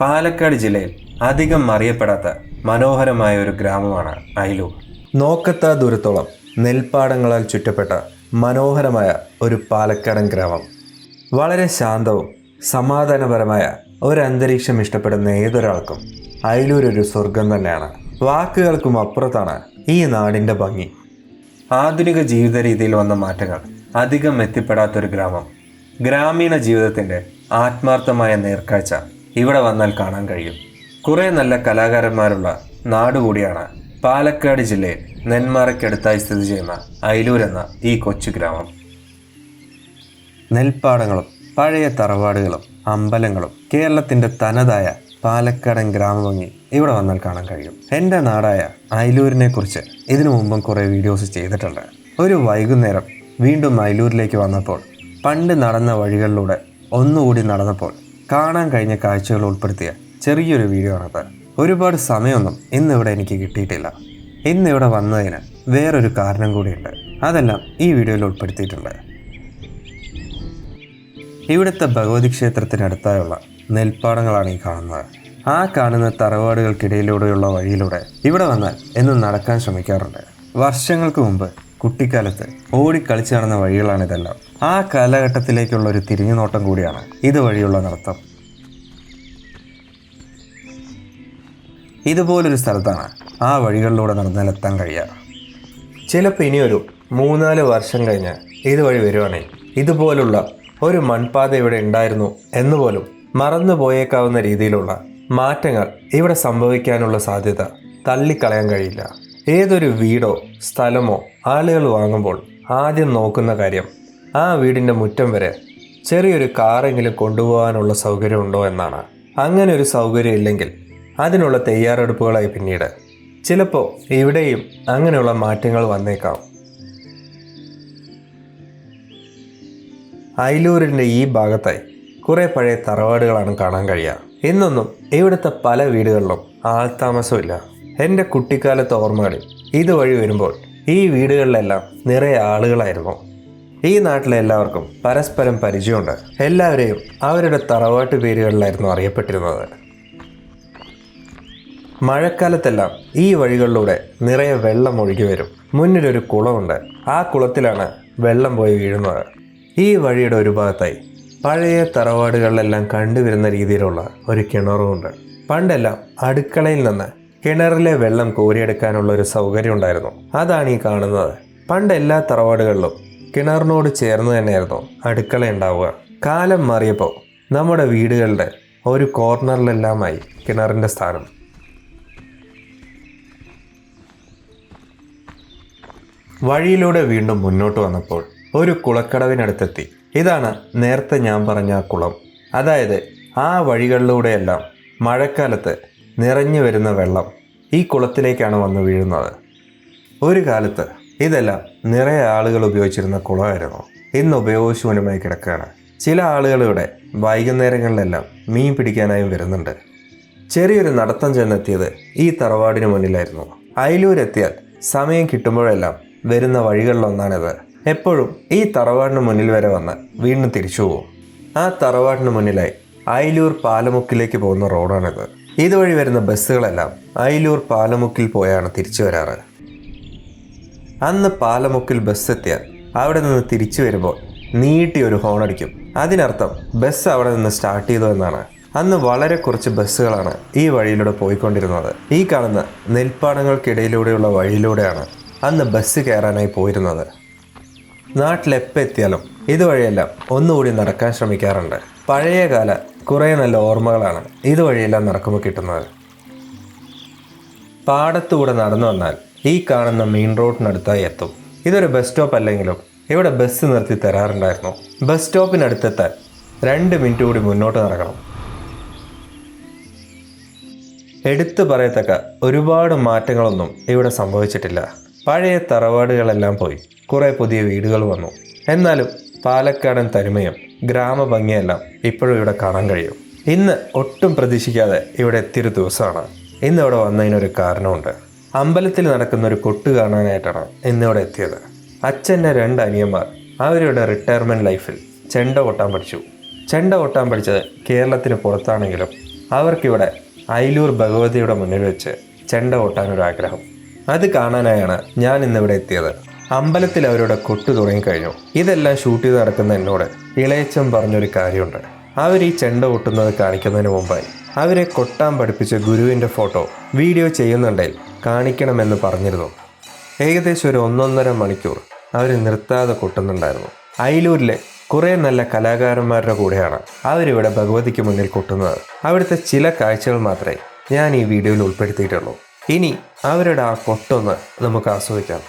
പാലക്കാട് ജില്ലയിൽ അധികം അറിയപ്പെടാത്ത മനോഹരമായ ഒരു ഗ്രാമമാണ് അയിലൂർ. നോക്കത്താ ദൂരത്തോളം നെൽപ്പാടങ്ങളാൽ ചുറ്റപ്പെട്ട മനോഹരമായ ഒരു പാലക്കാടൻ ഗ്രാമം. വളരെ ശാന്തവും സമാധാനപരമായ ഒരു അന്തരീക്ഷം ഇഷ്ടപ്പെടുന്ന ഏതൊരാൾക്കും അയിലൂർ ഒരു സ്വർഗം തന്നെയാണ്. വാക്കുകൾക്കും അപ്പുറത്താണ് ഈ നാടിൻ്റെ ഭംഗി. ആധുനിക ജീവിത രീതിയിൽ വന്ന മാറ്റങ്ങൾ അധികം എത്തിപ്പെടാത്തൊരു ഗ്രാമം. ഗ്രാമീണ ജീവിതത്തിൻ്റെ ആത്മാർത്ഥമായ നേർക്കാഴ്ച ഇവിടെ വന്നാൽ കാണാൻ കഴിയും. കുറേ നല്ല കലാകാരന്മാരുള്ള നാടുകൂടിയാണ് പാലക്കാട് ജില്ലയിൽ നെന്മാറയ്ക്കടുത്തായി സ്ഥിതി ചെയ്യുന്ന അയിലൂർ എന്ന ഈ കൊച്ചു ഗ്രാമം. നെൽപ്പാടങ്ങളും പഴയ തറവാടുകളും അമ്പലങ്ങളും കേരളത്തിൻ്റെ തനതായ പാലക്കാടൻ ഗ്രാമഭംഗി ഇവിടെ വന്നാൽ കാണാൻ കഴിയും. എൻ്റെ നാടായ അയിലൂരിനെ കുറിച്ച് ഇതിനു മുമ്പും കുറേ വീഡിയോസ് ചെയ്തിട്ടുണ്ട്. ഒരു വൈകുന്നേരം വീണ്ടും അയിലൂരിലേക്ക് വന്നപ്പോൾ പണ്ട് നടന്ന വഴികളിലൂടെ ഒന്നുകൂടി നടന്നപ്പോൾ കാണാൻ കഴിഞ്ഞ കാഴ്ചകൾ ഉൾപ്പെടുത്തിയ ചെറിയൊരു വീഡിയോ ആണത്. ഒരുപാട് സമയമൊന്നും ഇന്നിവിടെ എനിക്ക് കിട്ടിയിട്ടില്ല. ഇന്നിവിടെ വന്നതിന് വേറൊരു കാരണം കൂടിയുണ്ട്. അതെല്ലാം ഈ വീഡിയോയിൽ ഉൾപ്പെടുത്തിയിട്ടുണ്ട്. ഇവിടുത്തെ ഭഗവതി ക്ഷേത്രത്തിനടുത്തായുള്ള നെൽപ്പാടങ്ങളാണ് ഈ കാണുന്നത്. ആ കാണുന്ന തറവാടുകൾക്കിടയിലൂടെയുള്ള വഴിയിലൂടെ ഇവിടെ വന്നാൽ എന്നും നടക്കാൻ ശ്രമിക്കാറുണ്ട്. വർഷങ്ങൾക്ക് മുമ്പ് കുട്ടിക്കാലത്ത് ഓടിക്കളിച്ച് നടന്ന വഴികളാണിതെല്ലാം. ആ കാലഘട്ടത്തിലേക്കുള്ള ഒരു തിരിഞ്ഞുനോട്ടം കൂടിയാണ് ഇതുവഴിയുള്ള നടത്തം. ഇതുപോലൊരു സ്ഥലത്താണ് ആ വഴികളിലൂടെ നടന്നാലെത്താൻ കഴിയുക. ചിലപ്പോൾ ഇനിയൊരു 3-4 വർഷം കഴിഞ്ഞ് ഇതുവഴി വരുവാണെങ്കിൽ ഇതുപോലുള്ള ഒരു മൺപാത ഇവിടെ ഉണ്ടായിരുന്നു എന്നുപോലും മറന്നു പോയേക്കാവുന്ന രീതിയിലുള്ള മാറ്റങ്ങൾ ഇവിടെ സംഭവിക്കാനുള്ള സാധ്യത തള്ളിക്കളയാൻ കഴിയില്ല. ഏതൊരു വീടോ സ്ഥലമോ ആളുകൾ വാങ്ങുമ്പോൾ ആദ്യം നോക്കുന്ന കാര്യം ആ വീടിൻ്റെ മുറ്റം വരെ ചെറിയൊരു കാറെങ്കിലും കൊണ്ടുപോകാനുള്ള സൗകര്യമുണ്ടോ എന്നാണ്. അങ്ങനെ ഒരു സൗകര്യം ഇല്ലെങ്കിൽ അതിനുള്ള തയ്യാറെടുപ്പുകളായി പിന്നീട് ചിലപ്പോൾ ഇവിടെയും അങ്ങനെയുള്ള മാറ്റങ്ങൾ വന്നേക്കാം. അയിലൂരിൻ്റെ ഈ ഭാഗത്തായി കുറേ പഴയ തറവാടുകളാണ് കാണാൻ കഴിയുക. ഇന്നൊന്നും ഇവിടുത്തെ പല വീടുകളിലും ആൾതാമസമില്ല. എൻ്റെ കുട്ടിക്കാലത്തെ ഓർമ്മകളിൽ ഇതുവഴി വരുമ്പോൾ ഈ വീടുകളിലെല്ലാം നിറയെ ആളുകളായിരുന്നു. ഈ നാട്ടിലെ എല്ലാവർക്കും പരസ്പരം പരിചയമുണ്ട്. എല്ലാവരെയും അവരുടെ തറവാട്ട് പേരുകളിലായിരുന്നു അറിയപ്പെട്ടിരുന്നത്. മഴക്കാലത്തെല്ലാം ഈ വഴികളിലൂടെ നിറയെ വെള്ളം ഒഴുകി വരും. മുന്നിലൊരു കുളമുണ്ട്. ആ കുളത്തിലാണ് വെള്ളം പോയി വീഴുന്നത്. ഈ വഴിയുടെ ഒരു ഭാഗത്തായി പഴയ തറവാടുകളിലെല്ലാം കണ്ടുവരുന്ന രീതിയിലുള്ള ഒരു കിണറുമുണ്ട്. പണ്ടെല്ലാം അടുക്കളയിൽ നിന്ന് കിണറിലെ വെള്ളം കോരിയെടുക്കാനുള്ള ഒരു സൗകര്യം ഉണ്ടായിരുന്നു. അതാണ് ഈ കാണുന്നത്. പണ്ട് എല്ലാ തറവാടുകളിലും കിണറിനോട് ചേർന്ന് തന്നെയായിരുന്നു അടുക്കള ഉണ്ടാവുക. കാലം മാറിയപ്പോൾ നമ്മുടെ വീടുകളുടെ ഒരു കോർണറിലെല്ലാമായി കിണറിൻ്റെ സ്ഥാനം. വഴിയിലൂടെ വീണ്ടും മുന്നോട്ട് വന്നപ്പോൾ ഒരു കുളക്കടവിനടുത്തെത്തി. ഇതാണ് നേരത്തെ ഞാൻ പറഞ്ഞ ആ കുളം. അതായത് ആ വഴികളിലൂടെയെല്ലാം മഴക്കാലത്ത് നിറഞ്ഞു വരുന്ന വെള്ളം ഈ കുളത്തിലേക്കാണ് വന്ന് വീഴുന്നത്. ഒരു കാലത്ത് ഇതെല്ലാം നിറയെ ആളുകൾ ഉപയോഗിച്ചിരുന്ന കുളമായിരുന്നു. ഇന്ന് ഉപയോഗശൂന്യമായി കിടക്കുകയാണ്. ചില ആളുകൾ ഇവിടെ വൈകുന്നേരങ്ങളിലെല്ലാം മീൻ പിടിക്കാനായും വരുന്നുണ്ട്. ചെറിയൊരു നടത്തം ചെന്നെത്തിയത് ഈ തറവാടിന് മുന്നിലായിരുന്നു. അയിലൂരെത്തിയാൽ സമയം കിട്ടുമ്പോഴെല്ലാം വരുന്ന വഴികളിലൊന്നാണിത്. എപ്പോഴും ഈ തറവാടിന് മുന്നിൽ വരെ വന്ന് വീണ്ടും തിരിച്ചു പോകും. ആ തറവാടിന് മുന്നിലായി അയിലൂർ പാലമുക്കിലേക്ക് പോകുന്ന റോഡാണിത്. ഇതുവഴി വരുന്ന ബസ്സുകളെല്ലാം അയിലൂർ പാലമുക്കിൽ പോയാണ് തിരിച്ചു വരാറ്. അന്ന് പാലമുക്കിൽ ബസ് എത്തിയാൽ അവിടെ നിന്ന് തിരിച്ചു വരുമ്പോൾ നീട്ടിയൊരു ഹോണടിക്കും. അതിനർത്ഥം ബസ് അവിടെ നിന്ന് സ്റ്റാർട്ട് ചെയ്തു എന്നാണ്. അന്ന് വളരെ കുറച്ച് ബസ്സുകളാണ് ഈ വഴിയിലൂടെ പോയിക്കൊണ്ടിരുന്നത്. ഈ കാണുന്ന നെൽപ്പാടങ്ങൾക്കിടയിലൂടെയുള്ള വഴിയിലൂടെയാണ് അന്ന് ബസ് കയറാനായി പോയിരുന്നത്. നാട്ടിലെപ്പോൾ എത്തിയാലും ഇതുവഴിയെല്ലാം ഒന്നുകൂടി നടക്കാൻ ശ്രമിക്കാറുണ്ട്. പഴയകാല കുറേ നല്ല ഓർമ്മകളാണ് ഇതുവഴിയെല്ലാം നടക്കുമ്പോൾ കിട്ടുന്നത്. പാടത്തുകൂടെ നടന്നു വന്നാൽ ഈ കാണുന്ന മെയിൻ റോഡിനടുത്തായി എത്തും. ഇതൊരു ബസ് സ്റ്റോപ്പ് അല്ലെങ്കിലും ഇവിടെ ബസ് നിർത്തി തരാറുണ്ടായിരുന്നു. ബസ് സ്റ്റോപ്പിനടുത്തെത്താൻ 2 മിനിറ്റ് കൂടി മുന്നോട്ട് നടക്കണം. എടുത്തു പറയത്തക്ക ഒരുപാട് മാറ്റങ്ങളൊന്നും ഇവിടെ സംഭവിച്ചിട്ടില്ല. പഴയ തറവാടുകളെല്ലാം പോയി കുറേ പുതിയ വീടുകൾ വന്നു. എന്നാലും പാലക്കാടൻ തനിമയും ഗ്രാമഭംഗിയെല്ലാം ഇപ്പോഴും ഇവിടെ കാണാൻ കഴിയും. ഇന്ന് ഒട്ടും പ്രതീക്ഷിക്കാതെ ഇവിടെ എത്തിയൊരു ദിവസമാണ്. ഇന്നിവിടെ വന്നതിനൊരു കാരണമുണ്ട്. അമ്പലത്തിൽ നടക്കുന്ന ഒരു കൊട്ട് കാണാനായിട്ടാണ് ഇന്നിവിടെ എത്തിയത്. അച്ഛൻ്റെ 2 അനിയന്മാർ അവരുടെ റിട്ടയർമെൻറ്റ് ലൈഫിൽ ചെണ്ട കൊട്ടാൻ പഠിച്ചു. ചെണ്ട കൊട്ടാൻ പഠിച്ചത് കേരളത്തിന് പുറത്താണെങ്കിലും അവർക്കിവിടെ അയിലൂർ ഭഗവതിയുടെ മുന്നിൽ വെച്ച് ചെണ്ട കൊട്ടാനൊരാഗ്രഹം. അത് കാണാനായാണ് ഞാൻ ഇന്നിവിടെ എത്തിയത്. അമ്പലത്തിൽ അവരുടെ കൊട്ടു തുടങ്ങിക്കഴിഞ്ഞു. ഇതെല്ലാം ഷൂട്ട് ചെയ്ത് നടക്കുന്ന എന്നോട് ഇളയച്ചൻ പറഞ്ഞൊരു കാര്യമുണ്ട്. അവർ ഈ ചെണ്ട കൊട്ടുന്നത് കാണിക്കുന്നതിന് മുമ്പായി അവരെ കൊട്ടാൻ പഠിപ്പിച്ച ഗുരുവിൻ്റെ ഫോട്ടോ വീഡിയോ ചെയ്യുന്നുണ്ടെങ്കിൽ കാണിക്കണമെന്ന് പറഞ്ഞിരുന്നു. ഏകദേശം ഒരു 1.5 മണിക്കൂർ അവർ നിർത്താതെ കൊട്ടുന്നുണ്ടായിരുന്നു. അയിലൂരിലെ കുറേ നല്ല കലാകാരന്മാരുടെ കൂടെയാണ് അവരിവിടെ ഭഗവതിക്ക് മുന്നിൽ കൊട്ടുന്നത്. അവിടുത്തെ ചില കാഴ്ചകൾ മാത്രമേ ഞാൻ ഈ വീഡിയോയിൽ ഉൾപ്പെടുത്തിയിട്ടുള്ളൂ. ഇനി അവരുടെ ആ കൊട്ടൊന്ന് നമുക്ക് ആസ്വദിക്കാം.